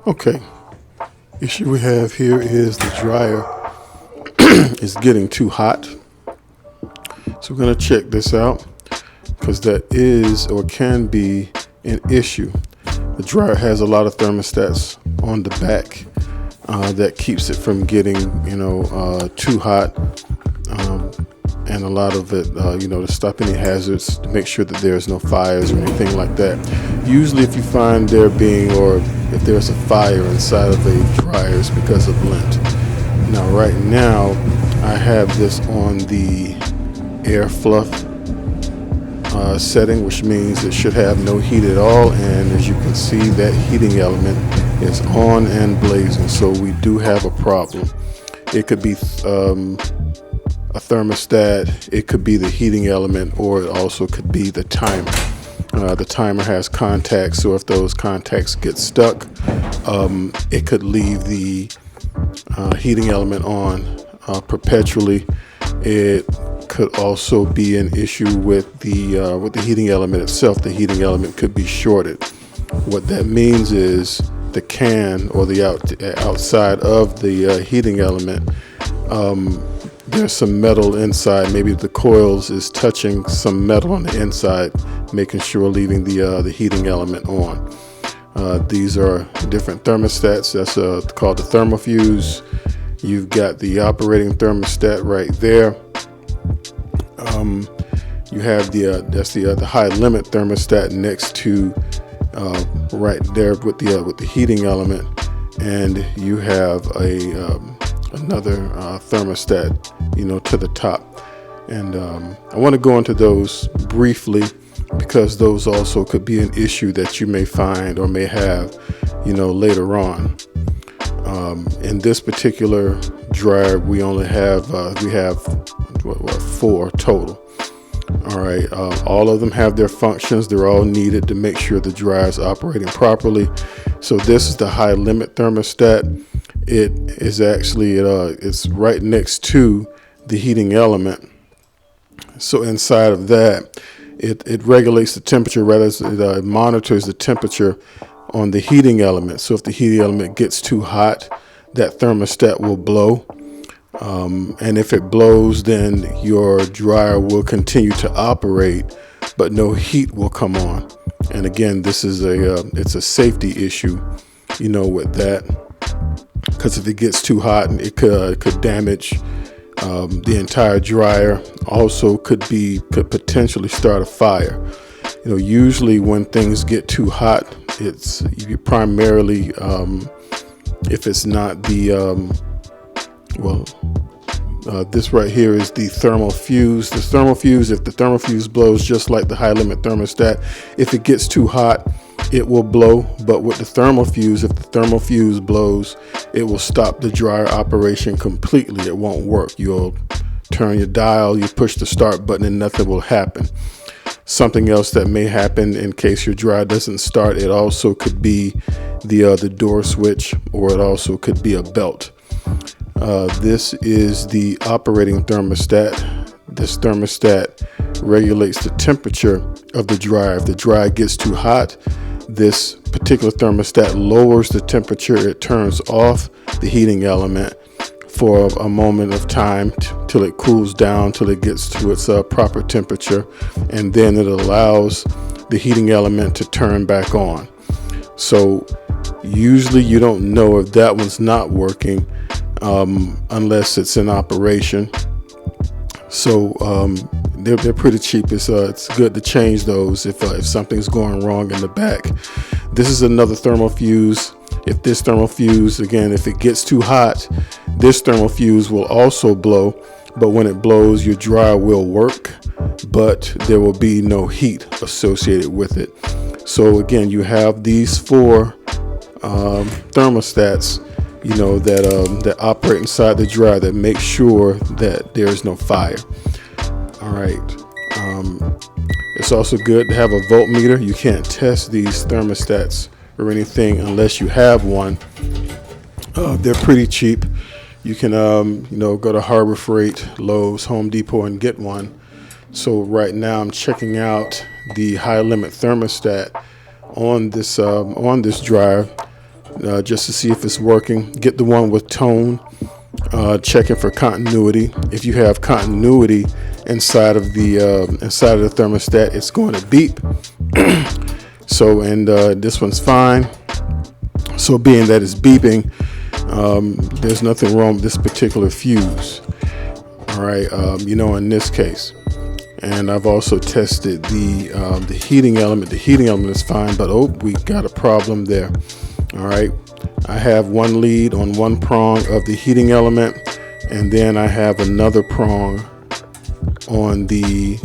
Okay, issue we have here is the dryer is getting too hot. So we're going to check this out because that is or can be an issue. The dryer has a lot of thermostats on the back that keeps it from getting, too hot. And a lot of it, to stop any hazards, to make sure that there's no fires or anything like that. Usually if you find there being, or if there's a fire inside of a dryer, it's because of lint. Now right now, I have this on the air fluff setting, which means it should have no heat at all. And as you can see, that heating element is on and blazing. So we do have a problem. It could be a thermostat, it could be the heating element, or it also could be the timer. The timer has contacts, so if those contacts get stuck, it could leave the heating element on perpetually. It could also be an issue with the heating element itself. The heating element could be shorted. What that means is the can or the outside of the heating element, there's some metal inside. Maybe the coils is touching some metal on the inside, making sure leaving the heating element on. These are different thermostats. That's called the thermofuse. You've got the operating thermostat right there. You have the high limit thermostat next to right there with the heating element, and you have another thermostat, to the top. And I want to go into those briefly because those also could be an issue that you may find or may have, later on. In this particular dryer, we have four total. All right, all of them have their functions. They're all needed to make sure the dryer is operating properly. So this is the high limit thermostat. It is actually it's right next to the heating element. So inside of that, it regulates the temperature, rather it monitors the temperature on the heating element. So if the heating element gets too hot, that thermostat will blow. And if it blows, then your dryer will continue to operate, but no heat will come on. And again, this is it's a safety issue, with that, because if it gets too hot, it could damage the entire dryer. Also, could potentially start a fire. Usually when things get too hot, it's primarily if it's not this right here is the thermal fuse. The thermal fuse, if the thermal fuse blows just like the high limit thermostat, if it gets too hot, it will blow. But with the thermal fuse, if the thermal fuse blows, it will stop the dryer operation completely. It won't work. You'll turn your dial, you push the start button, and nothing will happen. Something else that may happen in case your dryer doesn't start, it also could be the door switch, or it also could be a belt. This is the operating thermostat. This thermostat regulates the temperature of the dryer. If the dryer gets too hot, this particular thermostat lowers the temperature. It turns off the heating element for a moment of time till it cools down, till it gets to its proper temperature, and then it allows the heating element to turn back on. So usually you don't know if that one's not working unless it's in operation. So they're pretty cheap. It's good to change those if something's going wrong in the back. This is another thermal fuse. If this thermal fuse, again, if it gets too hot, this thermal fuse will also blow. But when it blows, your dryer will work, but there will be no heat associated with it. So again, you have these four thermostats, that operate inside the dryer that make sure that there's no fire. All right. It's also good to have a voltmeter. You can't test these thermostats or anything unless you have one. They're pretty cheap. You can, go to Harbor Freight, Lowe's, Home Depot, and get one. So right now I'm checking out the high limit thermostat on this dryer. just to see if it's working. Get the one with tone, checking for continuity. If you have continuity inside of the thermostat, it's going to beep. So, and this one's fine. So being that it's beeping, there's nothing wrong with this particular fuse. All right, in this case. And I've also tested the heating element. The heating element is fine, but we got a problem there. All right, I have one lead on one prong of the heating element, and then I have another prong on the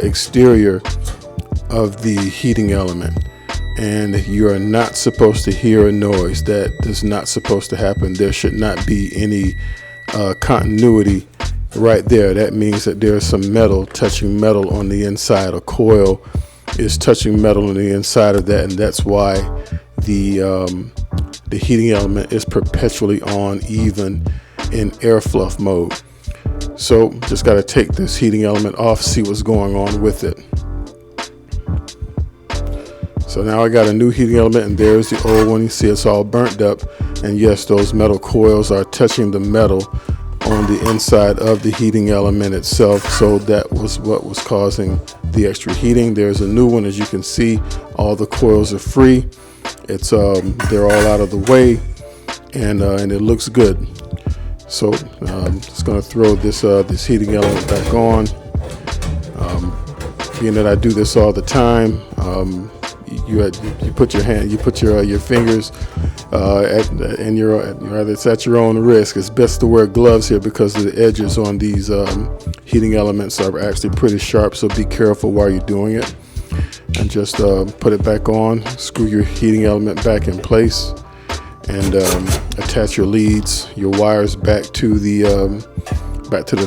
exterior of the heating element. And you are not supposed to hear a noise. That is not supposed to happen. There should not be any continuity right there. That means that there's some metal touching metal on the inside. A coil is touching metal on the inside of that, and that's why the heating element is perpetually on, even in air fluff mode. So just got to take this heating element off, see what's going on with it. So now I got a new heating element, and there's the old one. You see it's all burnt up, and yes, those metal coils are touching the metal on the inside of the heating element itself. So that was what was causing the extra heating. There's a new one. As you can see, all the coils are free. It's they're all out of the way, and it looks good. So I'm just going to throw this heating element back on. Being that I do this all the time, you put your fingers it's at your own risk. It's best to wear gloves here because the edges on these heating elements are actually pretty sharp. So be careful while you're doing it, and just put it back on. Screw your heating element back in place, and attach your leads, your wires back to the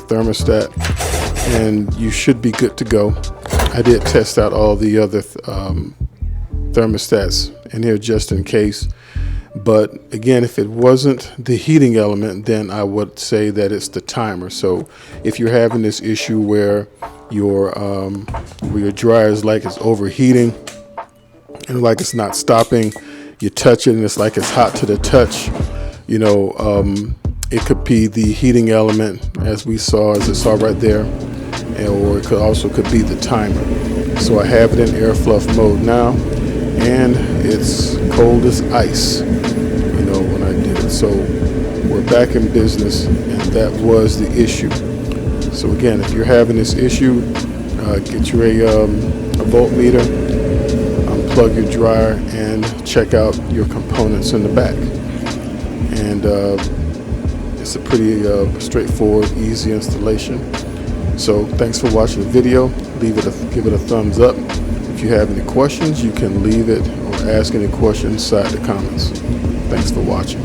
thermostat, and you should be good to go. I did test out all the other thermostats in here just in case. But again, if it wasn't the heating element, then I would say that it's the timer. So if you're having this issue where your dryer is like it's overheating and like it's not stopping, you touch it and it's like it's hot to the touch, it could be the heating element, as it saw right there, or it could be the timer. So I have it in air fluff mode now, and it's cold as ice, when I did it. So we're back in business, and that was the issue. So again, if you're having this issue, get you a voltmeter, unplug your dryer, and check out your components in the back. And it's a pretty straightforward, easy installation. So thanks for watching the video. Give it a thumbs up. If you have any questions, you can leave it or ask any questions inside the comments. Thanks for watching.